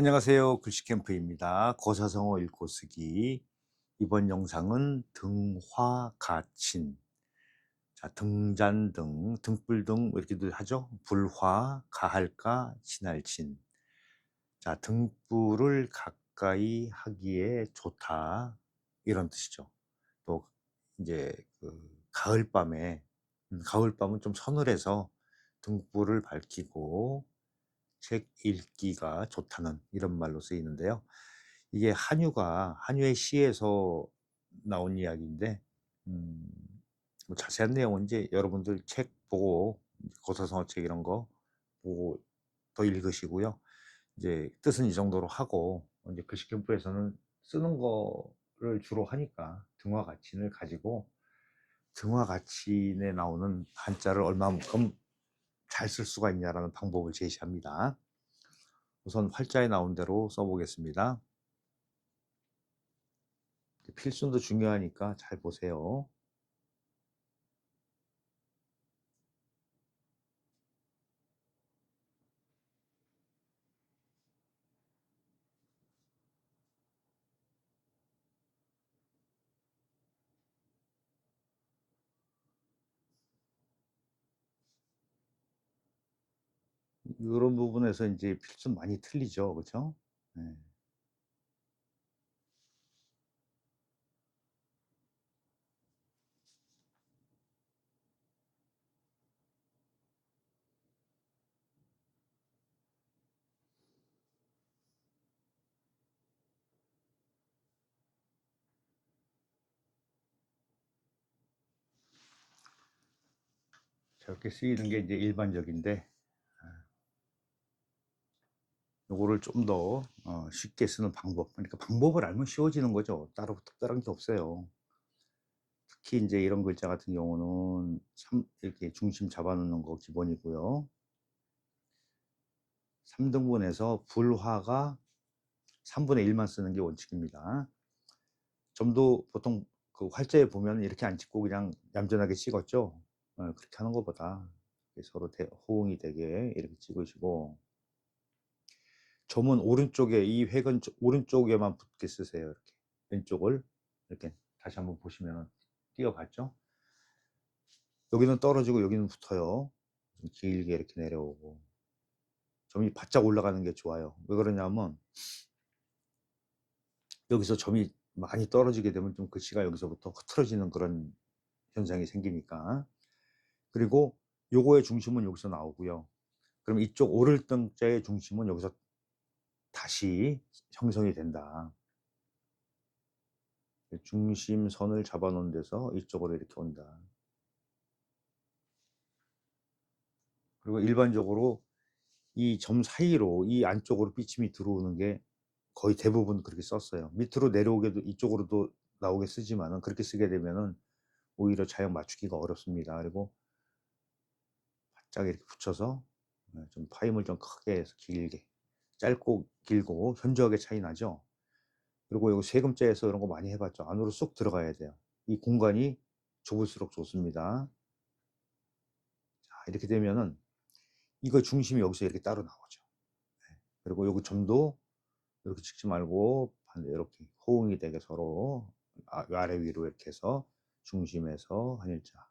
안녕하세요. 글씨캠프입니다. 고사성어 읽고 쓰기. 이번 영상은 등화가친. 자, 등잔등, 등불등 이렇게도 하죠. 불화, 가할까, 친할친. 자, 등불을 가까이 하기에 좋다. 이런 뜻이죠. 또 이제 가을밤에, 가을밤은 좀 서늘해서 등불을 밝히고 책 읽기가 좋다는 이런 말로 쓰이는데요. 이게 한유의 시에서 나온 이야기인데, 음, 뭐 자세한 내용은 이제 여러분들 책 보고, 고사성어 책 이런 거 보고 더 읽으시고요. 이제 뜻은 이 정도로 하고, 이제 글씨캠프에서는 쓰는 거를 주로 하니까 등화가친을 가지고 등화가친에 나오는 한자를 얼마만큼 잘 쓸 수가 있냐라는 방법을 제시합니다. 우선 활자에 나온 대로 써보겠습니다. 필순도 중요하니까 잘 보세요. 이런 부분에서 이제 필순 많이 틀리죠, 그렇죠? 네. 저렇게 쓰이는 게 이제 일반적인데, 요거를 좀 더 쉽게 쓰는 방법. 그러니까 방법을 알면 쉬워지는 거죠. 따로 특별한 게 없어요. 특히 이제 이런 글자 같은 경우는 이렇게 중심 잡아놓는 거 기본이고요. 3등분해서 불화가 3분의 1만 쓰는 게 원칙입니다. 점도 보통 그 활자에 보면 이렇게 안 찍고 그냥 얌전하게 찍었죠. 그렇게 하는 것보다 서로 호응이 되게 이렇게 찍으시고, 점은 오른쪽에, 이 획은 오른쪽에만 붙게 쓰세요. 이렇게 왼쪽을 이렇게 다시 한번 보시면 띄어봤죠. 여기는 떨어지고 여기는 붙어요. 좀 길게 이렇게 내려오고, 점이 바짝 올라가는 게 좋아요. 왜 그러냐면 여기서 점이 많이 떨어지게 되면 좀 글씨가 여기서부터 흐트러지는 그런 현상이 생기니까. 그리고 요거의 중심은 여기서 나오고요. 그럼 이쪽 오를 등자의 중심은 여기서 다시 형성이 된다. 중심선을 잡아 놓은 데서 이쪽으로 이렇게 온다. 그리고 일반적으로 이 점 사이로, 이 안쪽으로 삐침이 들어오는 게 거의 대부분 그렇게 썼어요. 밑으로 내려오게도 이쪽으로도 나오게 쓰지만은, 그렇게 쓰게 되면은 오히려 자역 맞추기가 어렵습니다. 그리고 바짝 이렇게 붙여서 좀 파임을 좀 크게 해서 길게, 짧고 길고 현저하게 차이 나죠. 그리고 이거 세금자에서 이런 거 많이 해봤죠. 안으로 쏙 들어가야 돼요. 이 공간이 좁을수록 좋습니다. 자, 이렇게 되면은 이거 중심이 여기서 이렇게 따로 나오죠. 그리고 요거 점도 이렇게 찍지 말고 반대 이렇게 호응이 되게 서로 아래 위로 이렇게 해서 중심에서 한일자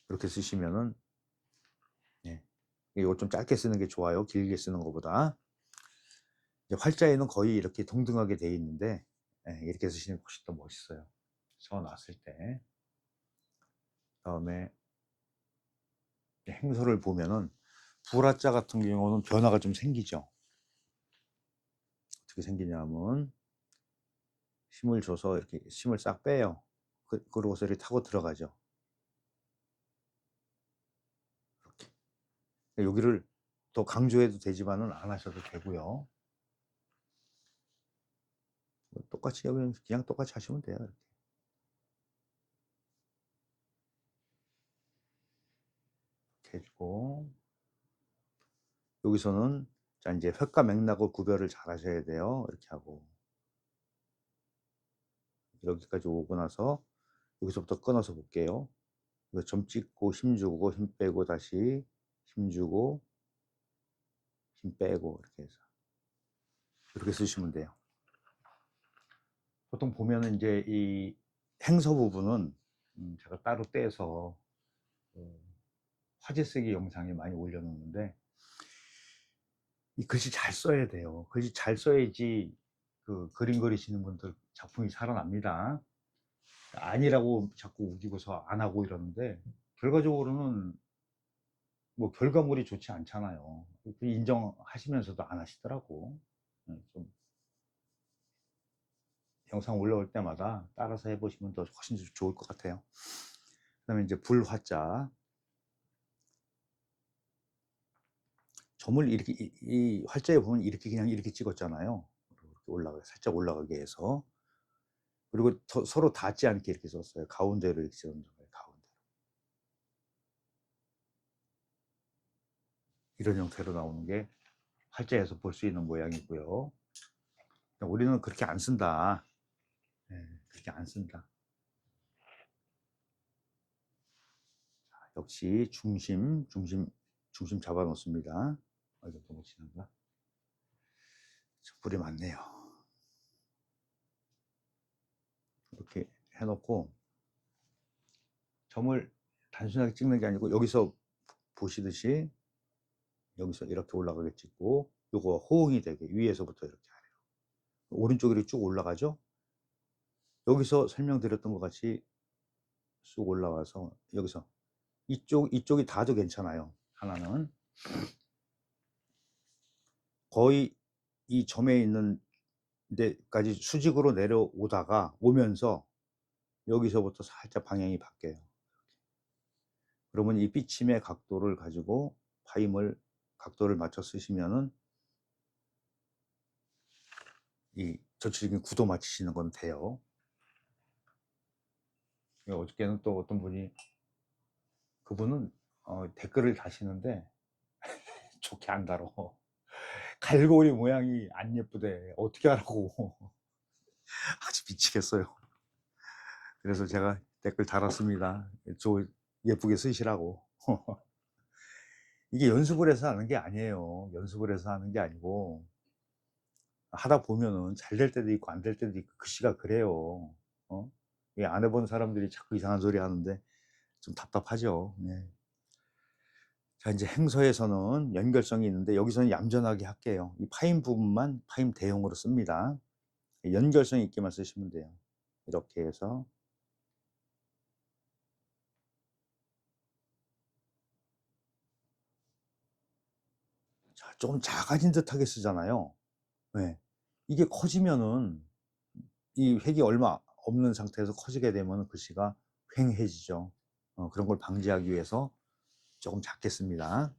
이렇게 쓰시면은, 이거 좀 짧게 쓰는 게 좋아요. 길게 쓰는 것보다. 이제 활자에는 거의 이렇게 동등하게 돼 있는데, 이렇게 쓰시는 게 훨씬 더 멋있어요. 서 놨을 때. 다음에 행서를 보면은 불화자 같은 경우는 변화가 좀 생기죠. 어떻게 생기냐면 힘을 줘서 이렇게 힘을 싹 빼요. 그러고서 이렇게 타고 들어가죠. 이렇게. 여기를 더 강조해도 되지만은 안 하셔도 되고요. 똑같이 여기는 그냥 똑같이 하시면 돼요. 이렇게 해주고, 여기서는 자 이제 획과 맥락을 구별을 잘 하셔야 돼요. 이렇게 하고 여기까지 오고 나서 여기서부터 끊어서 볼게요. 이거 점 찍고 힘 주고 힘 빼고 다시 힘 주고 힘 빼고 이렇게 해서 이렇게 쓰시면 돼요. 보통 보면은 이제 이 행서 부분은 제가 따로 떼서 화제 쓰기 영상에 많이 올려놓는데, 이 글씨 잘 써야 돼요. 글씨 잘 써야지 그 그림 그리시는 분들 작품이 살아납니다. 아니라고 자꾸 우기고서 안 하고 이러는데, 결과적으로는 뭐 결과물이 좋지 않잖아요. 인정하시면서도 안 하시더라고. 좀 영상 올라올 때마다 따라서 해보시면 더 훨씬 좋을 것 같아요. 그 다음에 이제 불화자. 점을 이렇게 이 활자에 보면 이렇게 그냥 이렇게 찍었잖아요. 이렇게 살짝 올라가게 해서. 그리고 서로 닿지 않게 이렇게 썼어요. 가운데로 이렇게 찍은 거예요. 가운데로. 이런 형태로 나오는 게 활자에서 볼 수 있는 모양이고요. 우리는 그렇게 안 쓴다. 그렇게 안 쓴다. 역시 중심 잡아 놓습니다. 이거 너무 진한가? 불이 많네요. 이렇게 해놓고 점을 단순하게 찍는 게 아니고, 여기서 보시듯이 여기서 이렇게 올라가게 찍고, 요거 호응이 되게 위에서부터 이렇게 하래요. 오른쪽으로 쭉 올라가죠. 여기서 설명드렸던 것 같이 쑥 올라와서 여기서 이쪽이 닿아도 괜찮아요. 하나는 거의 이 점에 있는 데까지 수직으로 내려오다가 오면서 여기서부터 살짝 방향이 바뀌어요. 그러면 이 비침의 각도를 가지고 파임을 각도를 맞춰 쓰시면은 이 전체적인 구도 맞추시는 건 돼요. 어저께는 또 어떤 분이, 그분은 댓글을 다시는데 좋게 안 달어. 갈고리 모양이 안 예쁘대. 어떻게 하라고. 아주 미치겠어요. 그래서 제가 댓글 달았습니다. 저 예쁘게 쓰시라고. 이게 연습을 해서 하는 게 아니에요. 연습을 해서 하는 게 아니고, 하다 보면은 잘 될 때도 있고 안 될 때도 있고, 글씨가 그래요. 안 해본 사람들이 자꾸 이상한 소리 하는데 좀 답답하죠. 네. 자, 이제 행서에서는 연결성이 있는데, 여기서는 얌전하게 할게요. 이 파임 부분만 파임 대용으로 씁니다. 연결성 있게만 쓰시면 돼요. 이렇게 해서 자, 조금 작아진 듯하게 쓰잖아요. 네. 이게 커지면은 이 획이 얼마 없는 상태에서 커지게 되면 글씨가 휑해지죠. 그런 걸 방지하기 위해서 조금 작게 씁니다.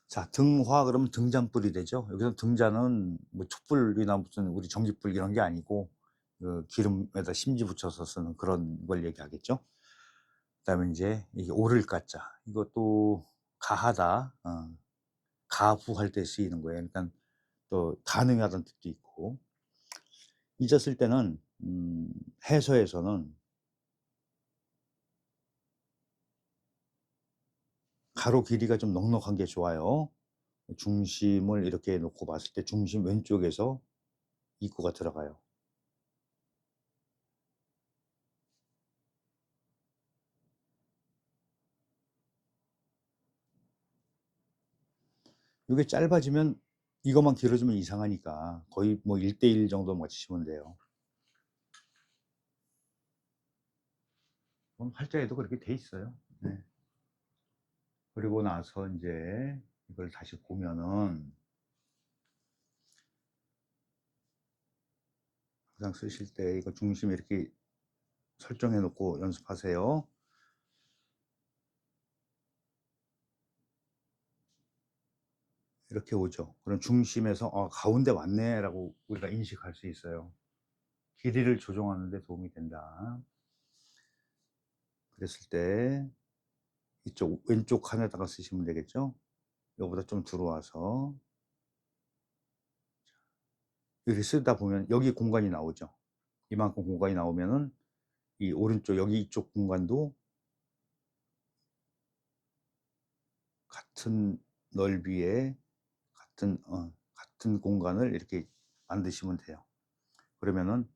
자, 등화 그러면 등잔불이 되죠. 여기서 등잔은 뭐 촛불이나 무슨 우리 전기불 이런 게 아니고, 그 기름에다 심지 붙여서 쓰는 그런 걸 얘기하겠죠. 그다음에 이제 이게 오를 가자, 이것도 가하다, 가부할 때 쓰이는 거예요. 그러니까 또 가능하다는 뜻도 있고, 잊었을 때는 해서에서는 가로 길이가 좀 넉넉한 게 좋아요. 중심을 이렇게 놓고 봤을 때 중심 왼쪽에서 입구가 들어가요. 이게 짧아지면, 이것만 길어지면 이상하니까 거의 뭐 1대1 정도 맞추시면 돼요. 그럼 활자에도 그렇게 돼 있어요. 네. 그리고 나서 이제 이걸 다시 보면은, 항상 쓰실 때 이거 중심 이렇게 설정해 놓고 연습하세요. 이렇게 오죠. 그럼 중심에서 가운데 왔네 라고 우리가 인식할 수 있어요. 길이를 조정하는 데 도움이 된다. 그랬을 때 이쪽 왼쪽 칸에다가 쓰시면 되겠죠. 여기보다 좀 들어와서 이렇게 쓰다 보면 여기 공간이 나오죠. 이만큼 공간이 나오면은 이 오른쪽 여기 이쪽 공간도 같은 넓이의 같은 공간을 이렇게 만드시면 돼요. 그러면은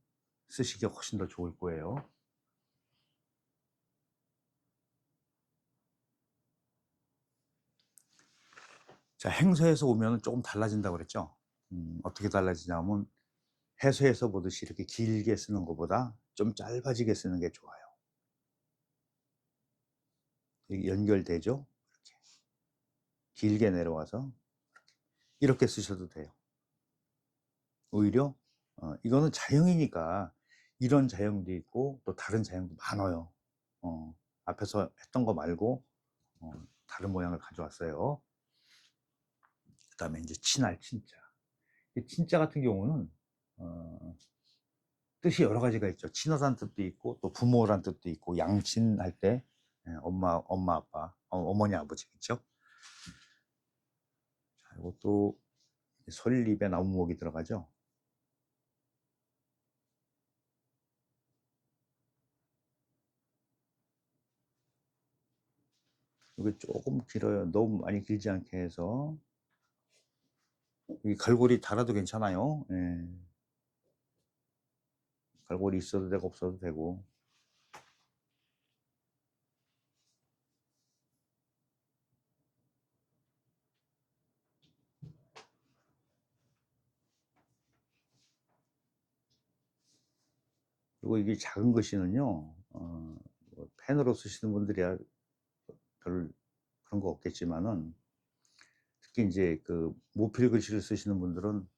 쓰시기 훨씬 더 좋을 거예요. 자, 행서에서 오면은 조금 달라진다고 그랬죠. 어떻게 달라지냐면 해서에서 보듯이 이렇게 길게 쓰는 것보다 좀 짧아지게 쓰는 게 좋아요. 이게 연결되죠? 이렇게 길게 내려와서 이렇게 쓰셔도 돼요. 오히려 이거는 자형이니까 이런 자형도 있고 또 다른 자형도 많아요. 앞에서 했던 거 말고 다른 모양을 가져왔어요. 그 다음에 이제 친할 친자. 이 친자 같은 경우는 뜻이 여러 가지가 있죠. 친하다는 뜻도 있고 또 부모란 뜻도 있고 양친할 때 엄마 아빠 어머니 아버지겠죠. 자, 이것도 설립에 나무목이 들어가죠. 이게 조금 길어요. 너무 많이 길지 않게 해서. 이 갈고리 달아도 괜찮아요. 예. 갈고리 있어도 되고 없어도 되고. 그리고 이게 작은 글씨는요, 뭐 펜으로 쓰시는 분들이야 별 그런 거 없겠지만은, 특히 이제 그 모필 글씨를 쓰시는 분들은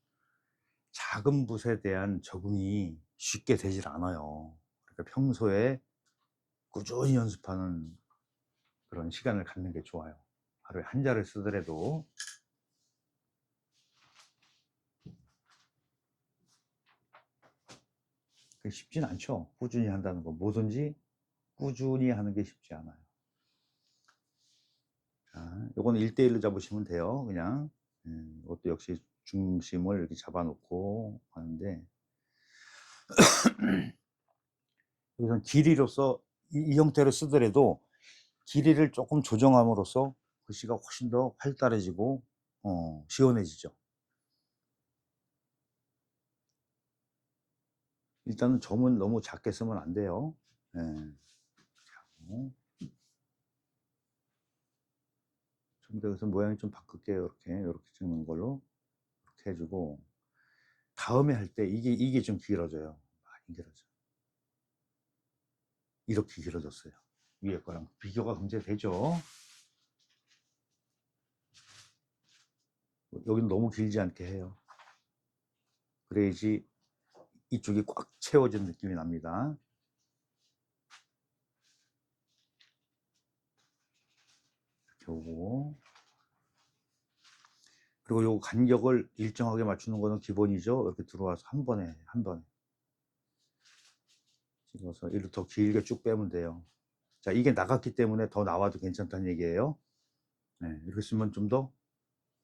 작은 붓에 대한 적응이 쉽게 되질 않아요. 그러니까 평소에 꾸준히 연습하는 그런 시간을 갖는 게 좋아요. 하루에 한 자를 쓰더라도. 그게 쉽진 않죠. 꾸준히 한다는 거. 뭐든지 꾸준히 하는 게 쉽지 않아요. 자, 요거는 1대1로 잡으시면 돼요. 그냥. 이것도 역시 중심을 이렇게 잡아놓고 하는데, 여기서 길이로서 이 형태로 쓰더라도 길이를 조금 조정함으로써 글씨가 훨씬 더 활달해지고 시원해지죠. 일단은 점은 너무 작게 쓰면 안 돼요. 예. 좀 더 여기서 모양이 좀 바꿀게요. 이렇게 찍는 걸로 이렇게 해주고, 다음에 할 때 이게 좀 길어져요. 많이 길어져. 이렇게 길어졌어요. 위에 거랑 비교가 굉장히 되죠. 여기는 너무 길지 않게 해요. 그래야지 이쪽이 꽉 채워진 느낌이 납니다. 이렇게 오고, 그리고 요 간격을 일정하게 맞추는 거는 기본이죠. 이렇게 들어와서 한 번에 찍어서 이렇게 더 길게 쭉 빼면 돼요. 자, 이게 나갔기 때문에 더 나와도 괜찮다는 얘기예요. 네, 이렇게 쓰면 좀 더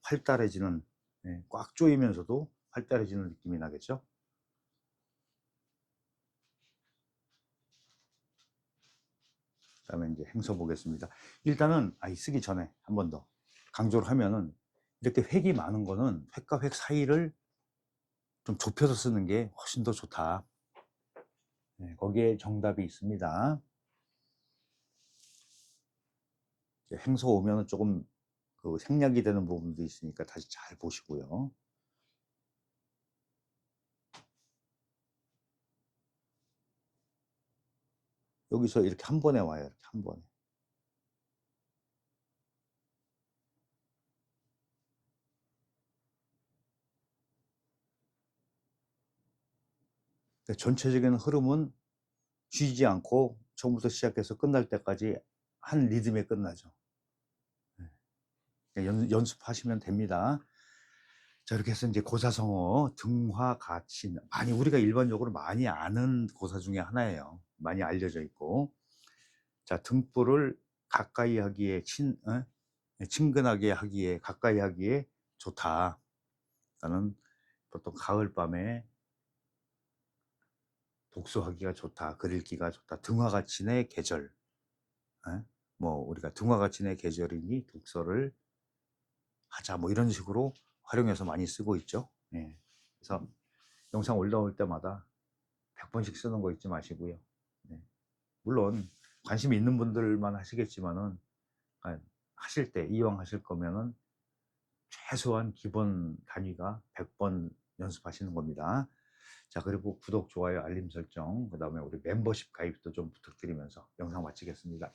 활달해지는, 꽉 조이면서도 활달해지는 느낌이 나겠죠. 그 다음에 이제 행서 보겠습니다. 일단은 쓰기 전에 한 번 더 강조를 하면은, 이렇게 획이 많은 거는 획과 획 사이를 좀 좁혀서 쓰는 게 훨씬 더 좋다. 거기에 정답이 있습니다. 행서 오면은 조금 그 생략이 되는 부분도 있으니까 다시 잘 보시고요. 여기서 이렇게 한 번에 와요. 이렇게 한 번에. 전체적인 흐름은 쉬지 않고 처음부터 시작해서 끝날 때까지 한 리듬에 끝나죠. 연습하시면 됩니다. 자, 이렇게 해서 이제 고사성어, 등화가친, 우리가 일반적으로 많이 아는 고사 중에 하나예요. 많이 알려져 있고. 자, 등불을 가까이 하기에 친근하게 하기에, 가까이 하기에 좋다. 나는 보통 가을밤에 독서하기가 좋다, 글 읽기가 좋다. 등화가친의 계절. 뭐 우리가 등화가친의 계절이니 독서를 하자 뭐 이런 식으로 활용해서 많이 쓰고 있죠. 예. 그래서 영상 올라올 때마다 100번씩 쓰는 거 잊지 마시고요. 네. 물론 관심 있는 분들만 하시겠지만은 하실 때 이왕 하실 거면은 최소한 기본 단위가 100번 연습하시는 겁니다. 자, 그리고 구독, 좋아요, 알림 설정, 그 다음에 우리 멤버십 가입도 좀 부탁드리면서 영상 마치겠습니다.